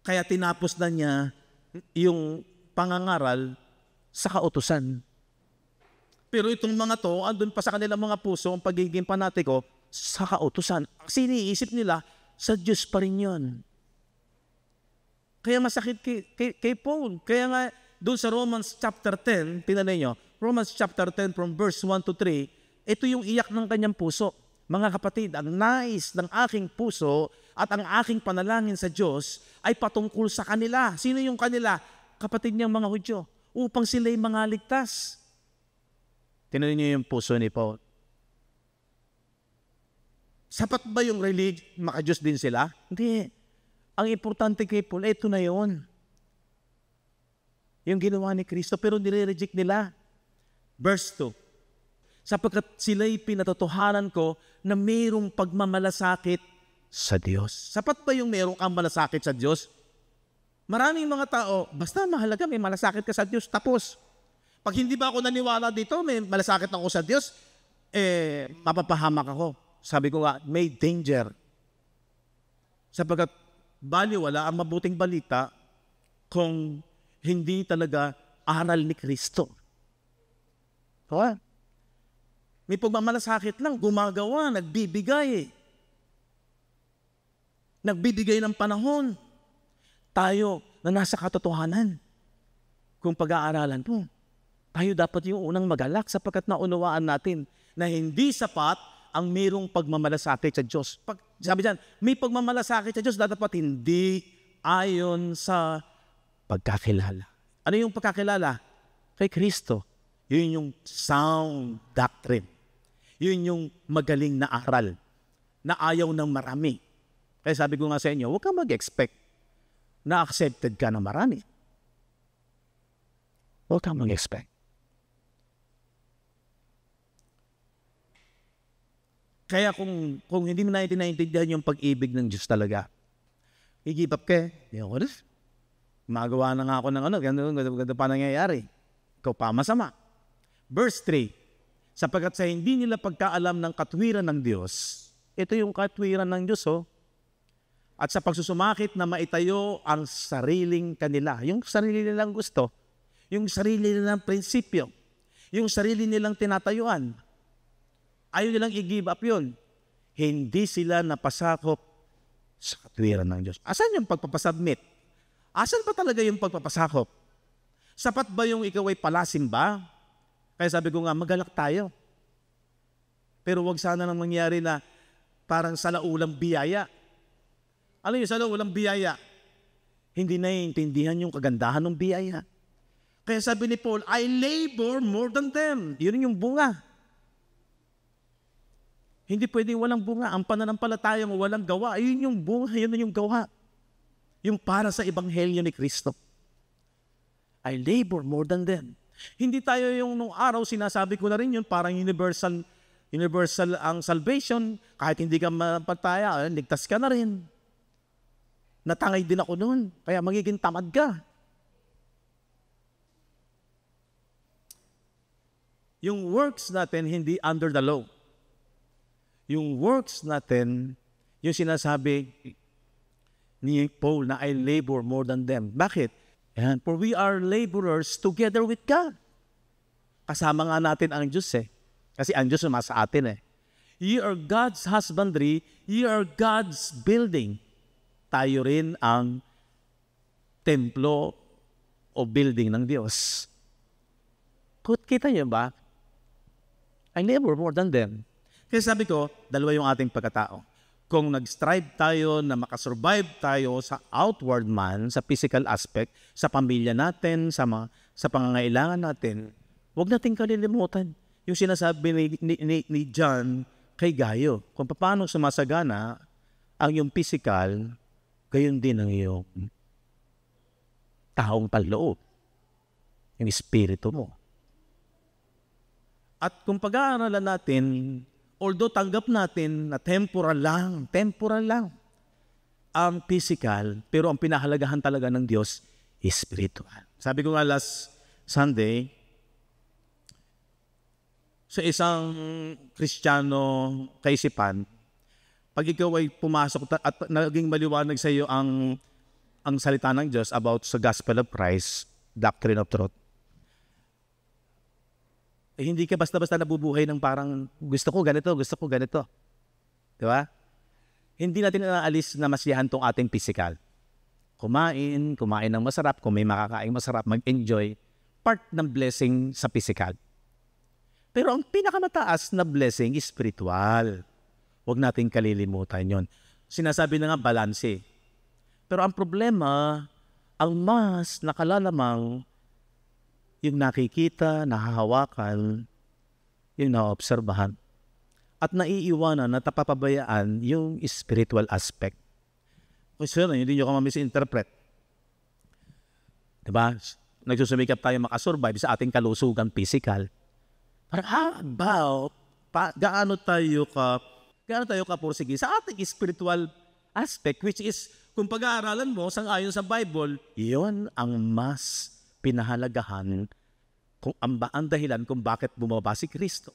Kaya tinapos na niya yung pangangaral sa kautusan. Pero itong mga to, andun pa sa kanilang mga puso ang pagiging panatiko sa kautusan. Kasi iniisip nila, sa Diyos pa rin yun. Kaya masakit kay Paul. Kaya nga, doon sa Romans chapter 10, tinanay nyo, Romans chapter 10 from verse 1 to 3, ito yung iyak ng kanyang puso. Mga kapatid, ang nais ng aking puso at ang aking panalangin sa Diyos ay patungkol sa kanila. Sino yung kanila? Kapatid niyang mga Hudyo. Upang sila'y mga ligtas. Tinanong niyo yung puso ni Paul. Sapat ba yung religion? Maka-Diyos din sila? Hindi. Ang importante kay Paul, ito na yun. Yung ginawa ni Kristo, pero nire-reject nila. Verse 2. Sapagkat sila'y pinatotohanan ko na mayroong pagmamalasakit sa Diyos. Sapat ba yung mayroong kang malasakit sa Diyos? Maraming mga tao, basta mahalaga may malasakit ka sa Diyos, tapos. Pag hindi ba ako naniwala dito, may malasakit ako sa Diyos, mapapahamak ako. Sabi ko nga, may danger. Sapagkat baliwala ang mabuting balita kung hindi talaga aral ni Kristo. May pagmamalasakit lang, gumagawa, nagbibigay. Nagbibigay ng panahon. Tayo na nasa katotohanan, kung pag-aaralan mo, tayo dapat yung unang magalak sapagkat naunawaan natin na hindi sapat ang mayroong pagmamalasakit sa Diyos. Sabi diyan, may pagmamalasakit sa Diyos, dapat hindi ayon sa pagkakilala. Ano yung pagkakilala? Kay Kristo. Yun yung sound doctrine. Yun yung magaling na aral na ayaw ng marami. Kaya sabi ko nga sa inyo, huwag kang mag-expect na accepted ka ng marami. Huwag kang mag-expect. Kaya kung hindi mo naiintindihan yung pag-ibig ng Diyos talaga, i-give up ka. Magawa na nga ako ng ganda pa nangyayari. Ikaw pa masama. Verse 3, sapagkat sa hindi nila pagkaalam ng katwiran ng Diyos, ito yung katwiran ng Diyos, at sa pagsusumakit na maitayo ang sariling kanila, yung sarili nilang gusto, yung sarili nilang prinsipyo, yung sarili nilang tinatayuan, ayaw nilang i-give up yun. Hindi sila napasakop sa katwiran ng Diyos. Asan yung pagpapasubmit? Asan pa talaga yung pagpapasakop? Sapat ba yung ikaw ay palasim ba? Kaya sabi ko nga, magalak tayo. Pero wag sana nang mangyari na parang salaulang biyaya. Ano yung salaulang biyaya? Hindi naiintindihan yung kagandahan ng biyaya. Kaya sabi ni Paul, I labor more than them. Yun yung bunga. Hindi pwedeng walang bunga. Ang pananampalataya mo walang gawa. Yun yung bunga, yun yung gawa. Yung para sa ebanghelyo ni Kristo. I labor more than them. Hindi tayo yung nung araw, sinasabi ko na rin yun, parang universal ang salvation. Kahit hindi ka mapataya, ligtas ka na rin. Natangay din ako noon, kaya magiging tamad ka. Yung works natin, hindi under the law. Yung works natin, yung sinasabi ni Paul na I labor more than them. Bakit? And for we are laborers together with God. Kasama nga natin ang Diyos Kasi ang Diyos sumasa atin Ye are God's husbandry, ye are God's building. Tayo rin ang templo o building ng Diyos. Kita niyo ba? I labor more than them. Kaya sabi ko, dalawa yung ating pagkatao. Kung nag-strive tayo na makasurvive tayo sa outward man, sa physical aspect, sa pamilya natin, sa pangangailangan natin, huwag nating kalilimutan yung sinasabi ni John kay Gayo. Kung paano sumasagana ang yung physical, gayon din ang iyong taong panloob, yung espiritu mo. At kung pag-aaralan natin, although tanggap natin na temporal lang ang physical, pero ang pinahalagahan talaga ng Diyos is spiritual. Sabi ko nga last Sunday, sa isang Kristiyano kaisipan, pag ikaw ay pumasok at naging maliwanag sa iyo ang salita ng Diyos about sa gospel of Christ, doctrine of truth, hindi ka basta-basta nabubuhay ng parang gusto ko ganito. Di ba? Hindi natin naalis na masiyahan tong ating physical. Kumain ng masarap, kung may makakain masarap, mag-enjoy, part ng blessing sa physical. Pero ang pinakamataas na blessing is spiritual. Huwag nating kalilimutan yon. Sinasabi na nga balanse. Pero ang problema, ang mas nakalalamang yung nakikita, nahahawakan, yung naobserbahan, at naiiwanan at napapabayaan yung spiritual aspect. Kasi hindi nyo ka ma-misinterpret. Diba? Nagsusumikap tayo makasurvive sa ating kalusugan physical. Parang, gaano tayo kapursige sa ating spiritual aspect, which is, kung pag-aaralan mo, sang-ayon sa Bible, iyon ang mas pinahalagahan kung ang dahilan kung bakit bumaba si Kristo.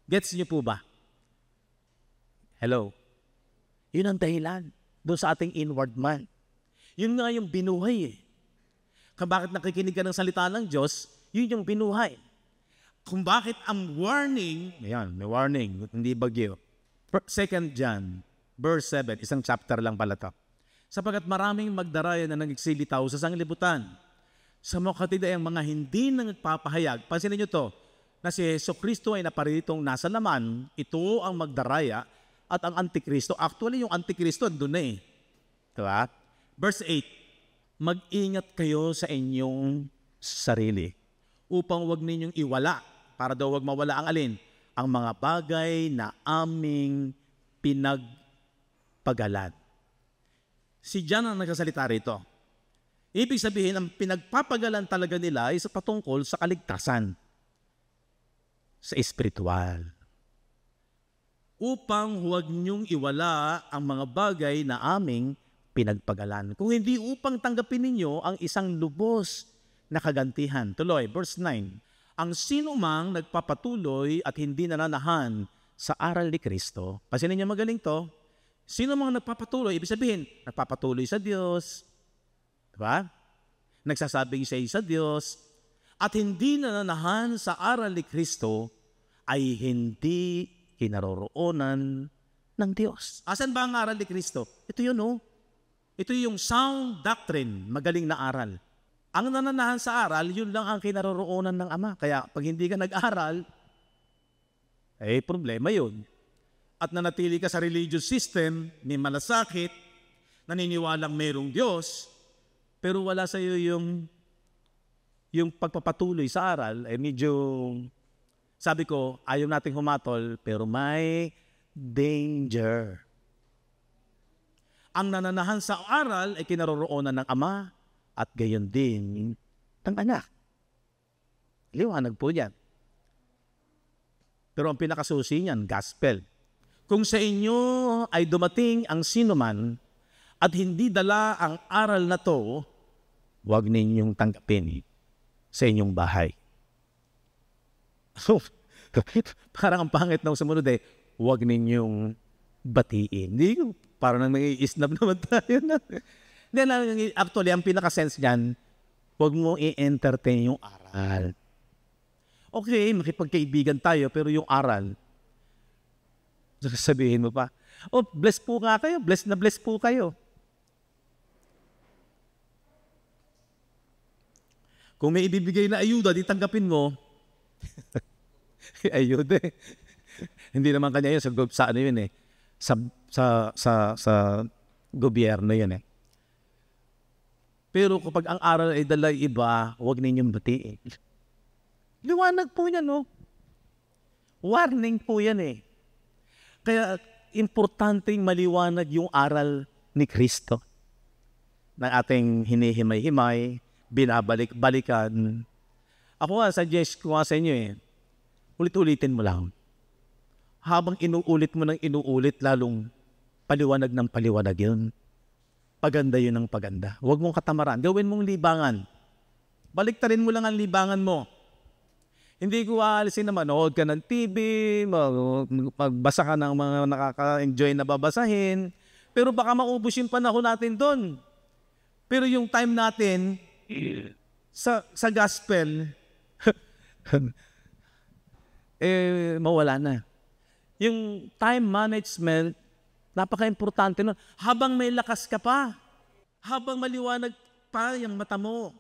Gets niyo po ba? Hello? Yun ang dahilan doon sa ating inward man. Yun nga yung binuhay Kung bakit nakikinig ka ng salita ng Diyos, yun yung binuhay. Kung bakit ang warning, ayan, may warning, hindi bagyo. 2 John, verse 7, isang chapter lang pala to. Sapagkat maraming magdaraya na nagsilitaw sa sanglibutan. Sa mga kapatid ay ang mga hindi nagpapahayag. Pansinin nyo to, na si Jesucristo ay naparitong nasa laman, ito ang magdaraya at ang Antikristo. Actually, yung Antikristo andun na eh. Diba? Verse 8, mag-ingat kayo sa inyong sarili upang wag ninyong iwala, para daw wag mawala ang alin, ang mga bagay na aming pinagpagalan. Si John ang nagsasalita rito. Ibig sabihin, ang pinagpapagalan talaga nila ay sa patungkol sa kaligtasan, sa espiritual. Upang huwag niyong iwala ang mga bagay na aming pinagpagalan. Kung hindi upang tanggapin ninyo ang isang lubos na kagantihan. Tuloy, verse 9. Ang sino mang nagpapatuloy at hindi nananahan sa aral ni Kristo. Kasi ninyo magaling to. Sino mang nagpapatuloy, ibig sabihin, nagpapatuloy sa Diyos. Diba? Nagsasabing siya sa Diyos. At hindi nananahan sa aral ni Kristo ay hindi kinaroroonan ng Diyos. Asan ba ang aral ni Kristo? Ito yun, oh. Ito yung sound doctrine, magaling na aral. Ang nananahan sa aral, yun lang ang kinaroroonan ng Ama. Kaya pag hindi ka nag-aral, eh problema yun. At nanatili ka sa religious system, may malasakit, naniniwalang merong Diyos, pero wala sa iyo yung pagpapatuloy sa aral, eh medyo, sabi ko, ayaw nating humatol, pero may danger. Ang nananahan sa aral ay kinaroroonan ng Ama at gayon din ng Anak. Liwanag po yan. Pero ang pinakasusi niyan, gospel. Kung sa inyo ay dumating ang sinuman at hindi dala ang aral na to, huwag ninyong tanggapin sa inyong bahay. So, parang ang pangit na sumunod eh, huwag ninyong batiin. Hindi, parang nang nag-i-snap naman tayo na. Actually, ang pinaka-sense niyan, huwag mo i-entertain yung aral. Okay, makipagkaibigan tayo, pero yung aral, sabihin mo pa, oh, bless po nga kayo, bless na bless po kayo. Kung may ibibigay na ayuda, di tanggapin mo. Ayuda eh. Hindi naman kanya yun, sa ano yun eh. Sa gobyerno yun eh. Pero kapag ang aral ay dala iba, huwag ninyong batiin. Liwanag po yan, no? Warning po yan eh. Kaya importanteng maliwanag yung aral ni Kristo na ating hinihimay-himay, binabalik-balikan. Ako nga, suggest ko nga sa inyo eh, ulit-ulitin mo lang. Habang inuulit mo ng inuulit, lalong paliwanag ng paliwanag yun. Paganda yun ng paganda. Huwag mong katamaran. Gawin mong libangan. Baliktarin mo lang ang libangan mo. Hindi ko aalisin na manood ka ng TV, magbasa ka ng mga nakaka-enjoy na babasahin, pero baka maubos yung panahon natin doon. Pero yung time natin sa gospel, eh, mawala na. Yung time management, napaka-importante nun. Habang may lakas ka pa, habang maliwanag pa yung mata mo,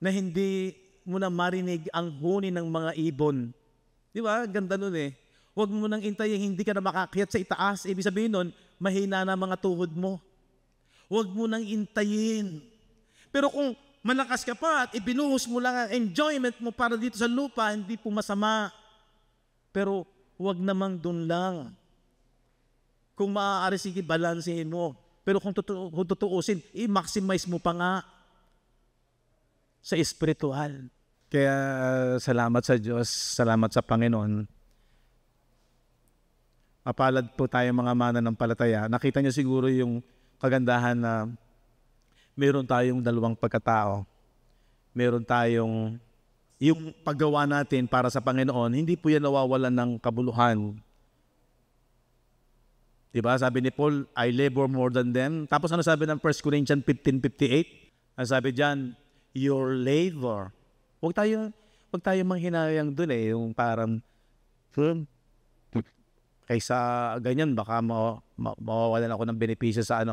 na hindi mo na marinig ang huni ng mga ibon. Di ba? Ganda nun eh. Huwag mo nang intayin, hindi ka na makakyat sa itaas. Ibig sabihin nun, mahina na mga tuhod mo. Huwag mo nang intayin. Pero kung malakas ka pa at ibinuhos mo lang ang enjoyment mo para dito sa lupa, hindi po masama. Pero huwag namang dun lang. Kung maaari, sige, balansehin mo. Pero kung tutuusin, i-maximize mo pa nga sa espiritual. Kaya salamat sa Diyos, salamat sa Panginoon. Mapalad po tayo mga mananampalataya. Nakita niyo siguro yung kagandahan na meron tayong dalawang pagkatao. Meron tayong, yung paggawa natin para sa Panginoon, hindi po yan nawawalan ng kabuluhan. Diba? Sabi ni Paul, I labor more than them. Tapos ano sabi ng 1 Corinthians 15:58? Ang sabi dyan, your labor. Huwag Huwag tayo manghinayang dun yung parang, kaysa ganyan, baka mawawalan ako ng benepisyo sa ano.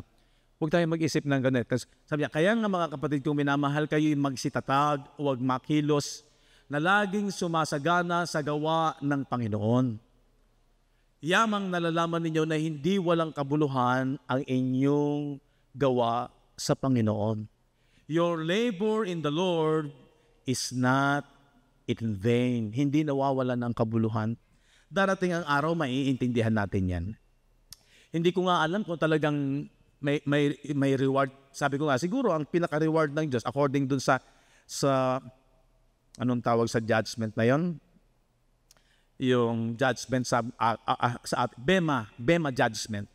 Huwag tayo mag-isip ng ganun. Kasi sabi niya, kaya nga mga kapatid kong minamahal, kayo'y magsitatag, huwag makilos, na laging sumasagana sa gawa ng Panginoon. Yamang nalalaman ninyo na hindi walang kabuluhan ang inyong gawa sa Panginoon. Your labor in the Lord is not in vain. Hindi nawawalan ng kabuluhan. Darating ang araw, maiintindihan natin yan. Hindi ko nga alam kung talagang may reward. Sabi ko nga, siguro ang pinaka-reward ng Diyos, according dun sa anong tawag sa judgment na yon? Yung judgment sa Bema judgment,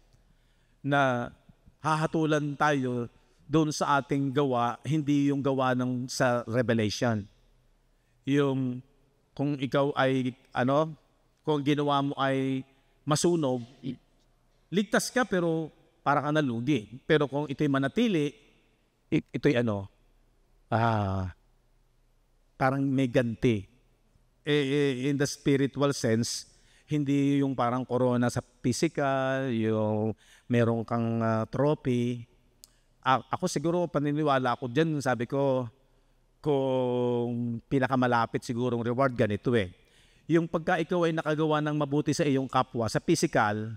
na hahatulan tayo doon sa ating gawa, hindi yung gawa sa Revelation. Yung kung ikaw ay kung ginawa mo ay masunog, ligtas ka pero para ka nalugi. Pero kung ito'y manatili, ito'y parang may ganti. In the spiritual sense, hindi yung parang corona sa physical, yung meron kang trophy. Ako siguro paniniwala ako dyan, sabi ko, kung pinakamalapit sigurong reward, ganito Yung pagka ikaw ay nakagawa ng mabuti sa iyong kapwa, sa physical,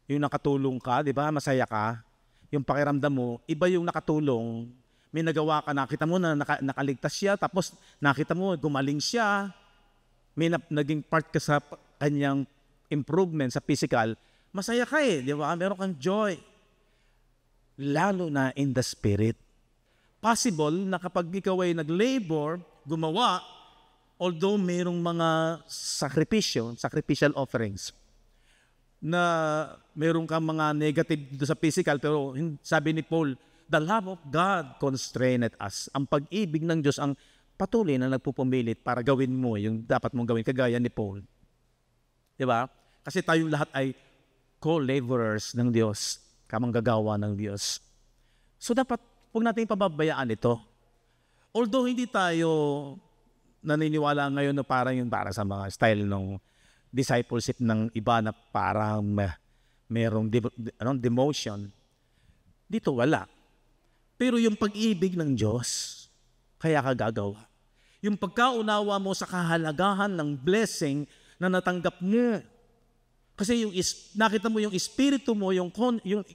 yung nakatulong ka, di ba, masaya ka, yung pakiramdam mo, iba yung nakatulong, may nagawa ka, nakita mo na nakaligtas siya, tapos nakita mo, gumaling siya, may naging part ka sa kanyang improvement sa physical, masaya ka di ba, meron kang joy. Lalo na in the spirit. Possible na kapag ikaw ay nag-labor, gumawa, although mayroong mga sacrificial offerings, na mayroong kang mga negative dito sa physical, pero sabi ni Paul, the love of God constrained us. Ang pag-ibig ng Diyos ang patuloy na nagpupumilit para gawin mo yung dapat mong gawin, kagaya ni Paul. Diba? Kasi tayong lahat ay co-laborers ng Diyos, kamanggagawa ng Diyos. So dapat huwag natin pababayaan ito. Although hindi tayo naniniwala ngayon na parang yung para sa mga style ng discipleship ng iba na parang merong demotion. Dito wala. Pero yung pag-ibig ng Diyos, kaya ka gagawa. Yung pagkaunawa mo sa kahalagahan ng blessing na natanggap mo. Kasi nakita mo yung espiritu mo,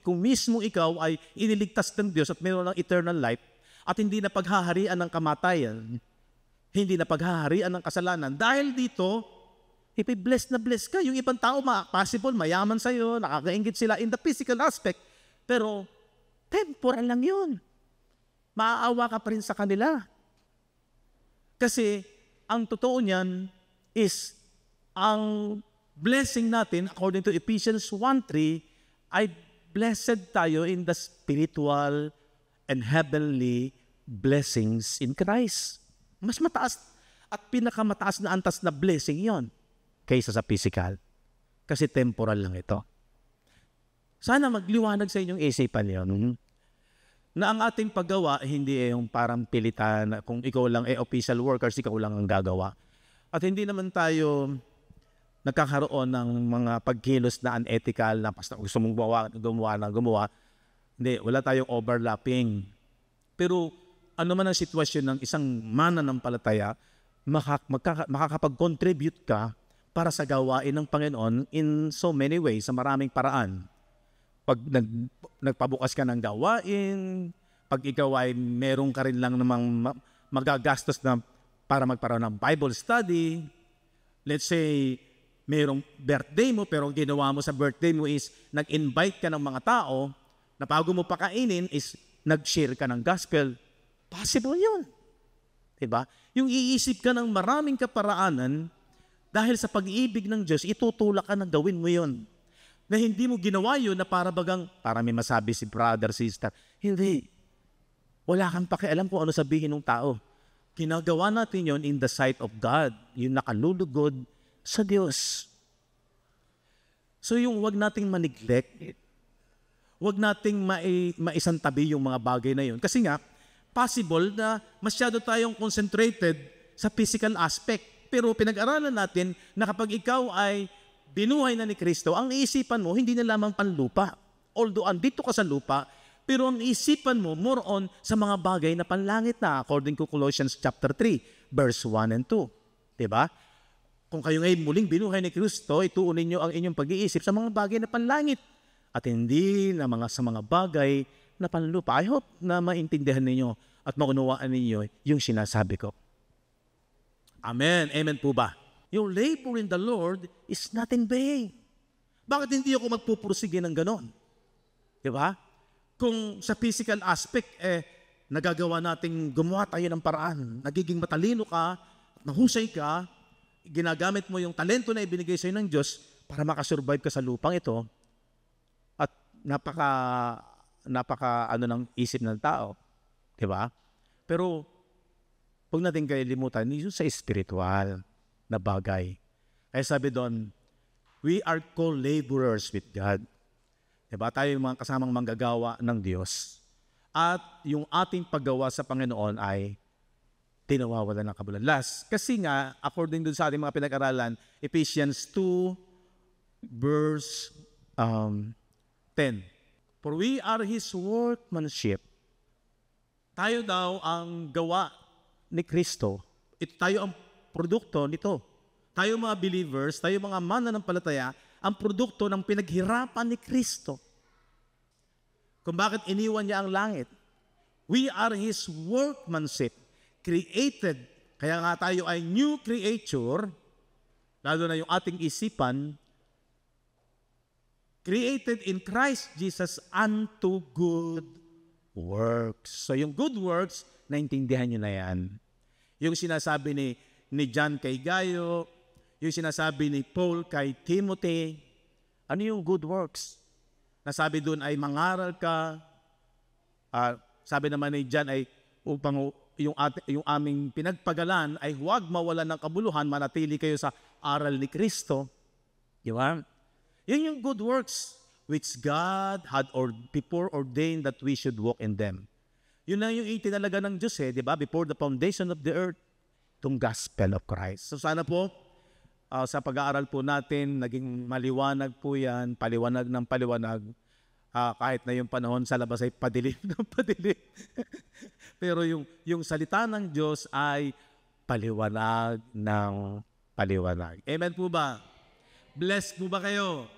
kung mismo ikaw ay iniligtas ng Diyos at mayroon ng eternal life at hindi na paghaharian ng kamatayan, hindi na paghaharian ng kasalanan. Dahil dito, bless na bless ka. Yung ibang tao, possible, mayaman sa'yo, nakakaingit sila in the physical aspect. Pero, temporal lang yun. Maaawa ka pa rin sa kanila. Kasi, ang totoo niyan is, ang blessing natin, according to Ephesians 1:3, ay blessed tayo in the spiritual and heavenly blessings in Christ. Mas mataas at pinakamataas na antas na blessing yon kaysa sa physical. Kasi temporal lang ito. Sana magliwanag sa inyong isipan yon na ang ating paggawa hindi yung parang pilitan, kung ikaw lang official workers, ikaw lang ang gagawa. At hindi naman tayo nagkakaroon ng mga pagkilos na unethical na basta gusto mong gumawa. Hindi, wala tayong overlapping. Pero ano man ang sitwasyon ng isang mananampalataya, makakapag-contribute ka para sa gawain ng Panginoon in so many ways, sa maraming paraan. Pag nagpabukas ka ng gawain, pag ikaw ay meron ka rin lang namang magagastos na para magkaroon ng Bible study, let's say, merong birthday mo, pero ang ginawa mo sa birthday mo is nag-invite ka ng mga tao na bago mo pakainin is nag-share ka ng gospel. Possible yun. Diba? Yung iisip ka ng maraming kaparaanan, dahil sa pag-ibig ng Diyos, itutulak ka na gawin mo yun. Na hindi mo ginawa yun na para may masabi si brother, sister. Hindi. Wala kang pakialam kung ano sabihin ng tao. Ginagawa natin yun in the sight of God. Yung nakalulugod sa Diyos. So yung wag nating ma-neglect, wag nating maisantabi yung mga bagay na yun. Kasi nga, possible na masyado tayong concentrated sa physical aspect. Pero pinag-aralan natin na kapag ikaw ay binuhay na ni Kristo, ang iisipan mo hindi na lamang panlupa. Although andito ka sa lupa, pero ang isipan mo more on sa mga bagay na panlangit na according to Colossians chapter 3, verse 1 and 2. Diba? Kung kayo ngayon muling binuhay ni Kristo, ituunin nyo ang inyong pag-iisip sa mga bagay na panlangit at hindi na sa mga bagay na panlupa. I hope na maintindihan ninyo at maunawaan ninyo yung sinasabi ko. Amen. Amen po ba? Your labor in the Lord is not in vain. Bakit hindi ako magpupursige ng ganon? Diba? Kung sa physical aspect, nagagawa nating gumawa tayo ng paraan. Nagiging matalino ka, mahusay ka, ginagamit mo yung talento na ibinigay sa'yo ng Diyos para makasurvive ka sa lupang ito at napaka ng isip ng tao. Diba? Pero, huwag natin kayo limutan, yun sa spiritual na bagay. Kaya sabi doon, we are co-laborers with God. Diba? Tayo yung mga kasamang manggagawa ng Diyos. At yung ating paggawa sa Panginoon ay tinawawala ng kabulan. Last, kasi nga, according dun sa ating mga pinag-aralan, Ephesians 2, verse 10. For we are His workmanship. Tayo daw ang gawa ni Kristo. Ito tayo ang produkto nito. Tayo mga believers, tayo mga mananampalataya, ang produkto ng pinaghirapan ni Kristo. Kung bakit iniwan niya ang langit. We are His workmanship, created. Kaya nga tayo ay new creature, lalo na yung ating isipan, created in Christ Jesus unto good works. So yung good works, naintindihan nyo na yan. Yung sinasabi ni John kay Gayo, yung sinasabi ni Paul kay Timothy, ano yung good works? Nasabi doon ay mangaral ka. Sabi naman ni John ay upang yung aming pinagpagalan ay huwag mawalan ng kabuluhan, manatili kayo sa aral ni Kristo. Di ba? Yun yung good works which God had before ordained that we should walk in them. Yun na yung itinalaga ng Diyos di ba? Before the foundation of the earth, itong gospel of Christ. So sana po, sa pag-aaral po natin, naging maliwanag po yan, paliwanag ng paliwanag, kahit na yung panahon sa labas ay padilim ng padilim. Pero yung salita ng Diyos ay paliwanag ng paliwanag. Amen po ba? Blessed po ba kayo?